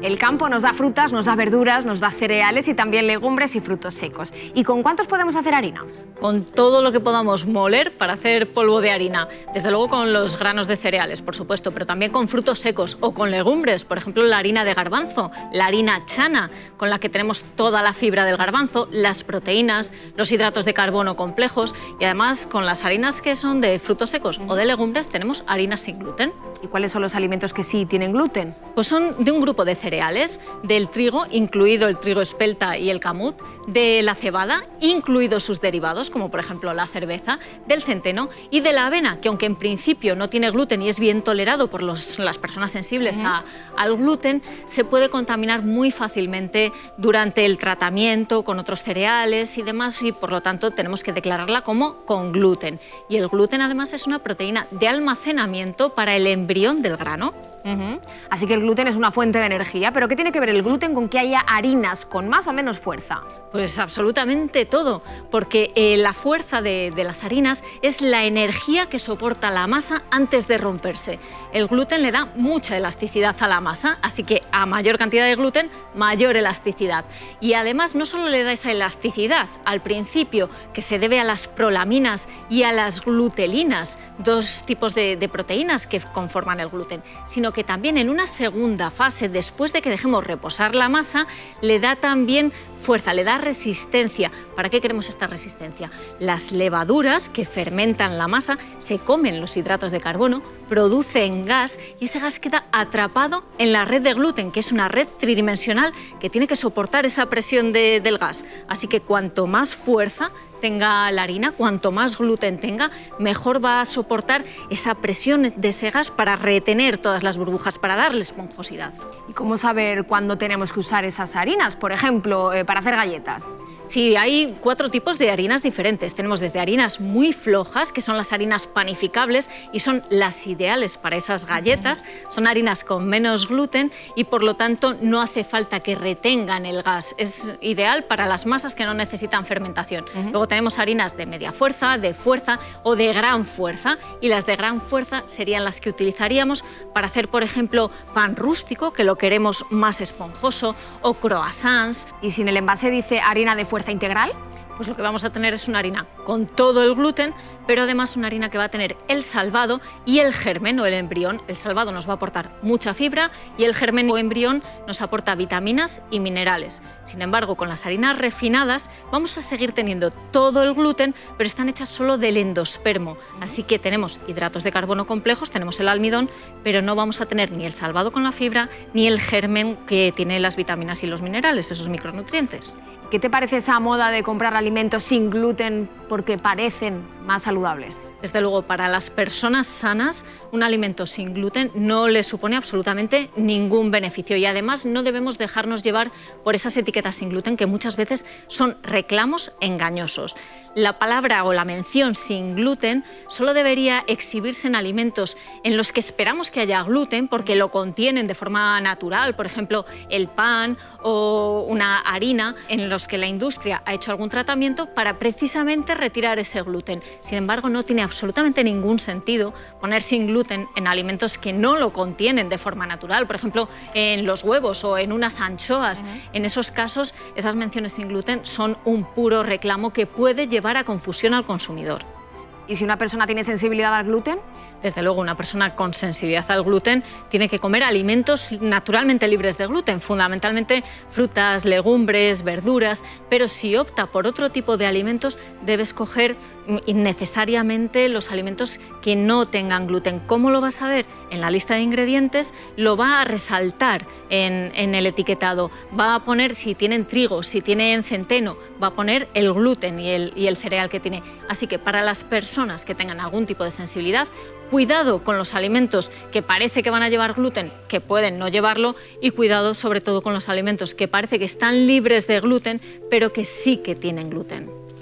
El campo nos da frutas, nos da verduras, nos da cereales y también legumbres y frutos secos. ¿Y con cuántos podemos hacer harina? Con todo lo que podamos moler para hacer polvo de harina. Desde luego con los granos de cereales, por supuesto, pero también con frutos secos o con legumbres. Por ejemplo, la harina de garbanzo, la harina chana, con la que tenemos toda la fibra del garbanzo, las proteínas, los hidratos de carbono complejos y además con las harinas que son de frutos secos o de legumbres tenemos harinas sin gluten. ¿Y cuáles son los alimentos que sí tienen gluten? Pues son de un grupo de cereales, del trigo, incluido el trigo espelta y el camut, de la cebada, incluidos sus derivados, como por ejemplo la cerveza, del centeno y de la avena, que aunque en principio no tiene gluten y es bien tolerado por las personas sensibles al gluten, se puede contaminar muy fácilmente durante el tratamiento con otros cereales y demás, y por lo tanto tenemos que declararla como con gluten. Y el gluten además es una proteína de almacenamiento para el embrión del grano. Así que el gluten es una fuente de energía, pero ¿qué tiene que ver el gluten con que haya harinas con más o menos fuerza? Pues absolutamente todo, porque la fuerza de las harinas es la energía que soporta la masa antes de romperse. El gluten le da mucha elasticidad a la masa, así que a mayor cantidad de gluten, mayor elasticidad. Y además no solo le da esa elasticidad al principio, que se debe a las prolaminas y a las glutelinas, dos tipos de proteínas que conforman el gluten, sino que también en una segunda fase, después de que dejemos reposar la masa, le da también fuerza, le da resistencia. ¿Para qué queremos esta resistencia? Las levaduras que fermentan la masa se comen los hidratos de carbono, producen gas y ese gas queda atrapado en la red de gluten, que es una red tridimensional que tiene que soportar esa presión del gas. Así que cuanto más fuerza tenga la harina, cuanto más gluten tenga, mejor va a soportar esa presión de ese gas para retener todas las burbujas, para darle esponjosidad. ¿Y cómo saber cuándo tenemos que usar esas harinas? Por ejemplo, para hacer galletas. Sí, hay 4 tipos de harinas diferentes. Tenemos desde harinas muy flojas, que son las harinas panificables y son las ideales para esas galletas. Son harinas con menos gluten y por lo tanto no hace falta que retengan el gas. Es ideal para las masas que no necesitan fermentación. Luego tenemos harinas de media fuerza, de fuerza o de gran fuerza, y las de gran fuerza serían las que utilizaríamos para hacer, por ejemplo, pan rústico, que lo queremos más esponjoso, o croissants. ¿Y si en el envase dice harina de fuerza integral? Pues lo que vamos a tener es una harina con todo el gluten, pero además una harina que va a tener el salvado y el germen o el embrión. El salvado nos va a aportar mucha fibra y el germen o embrión nos aporta vitaminas y minerales. Sin embargo, con las harinas refinadas vamos a seguir teniendo todo el gluten, pero están hechas solo del endospermo. Así que tenemos hidratos de carbono complejos, tenemos el almidón, pero no vamos a tener ni el salvado con la fibra ni el germen que tiene las vitaminas y los minerales, esos micronutrientes. ¿Qué te parece esa moda de comprar alimentos sin gluten porque parecen más saludables? Desde luego, para las personas sanas, un alimento sin gluten no les supone absolutamente ningún beneficio y además no debemos dejarnos llevar por esas etiquetas sin gluten que muchas veces son reclamos engañosos. La palabra o la mención sin gluten solo debería exhibirse en alimentos en los que esperamos que haya gluten porque lo contienen de forma natural, por ejemplo, el pan o una harina en los que la industria ha hecho algún tratamiento para precisamente retirar ese gluten. Sin embargo, no tiene absolutamente ningún sentido poner sin gluten en alimentos que no lo contienen de forma natural, por ejemplo, en los huevos o en unas anchoas. En esos casos, esas menciones sin gluten son un puro reclamo que puede llevar a confusión al consumidor. ¿Y si una persona tiene sensibilidad al gluten? Desde luego, una persona con sensibilidad al gluten tiene que comer alimentos naturalmente libres de gluten, fundamentalmente frutas, legumbres, verduras, pero si opta por otro tipo de alimentos, debe escoger innecesariamente los alimentos que no tengan gluten. ¿Cómo lo va a saber? En la lista de ingredientes lo va a resaltar en el etiquetado. Va a poner si tienen trigo, si tienen centeno, va a poner el gluten y el cereal que tiene. Así que para las personas que tengan algún tipo de sensibilidad, cuidado con los alimentos que parece que van a llevar gluten, que pueden no llevarlo, y cuidado sobre todo con los alimentos que parece que están libres de gluten, pero que sí que tienen gluten.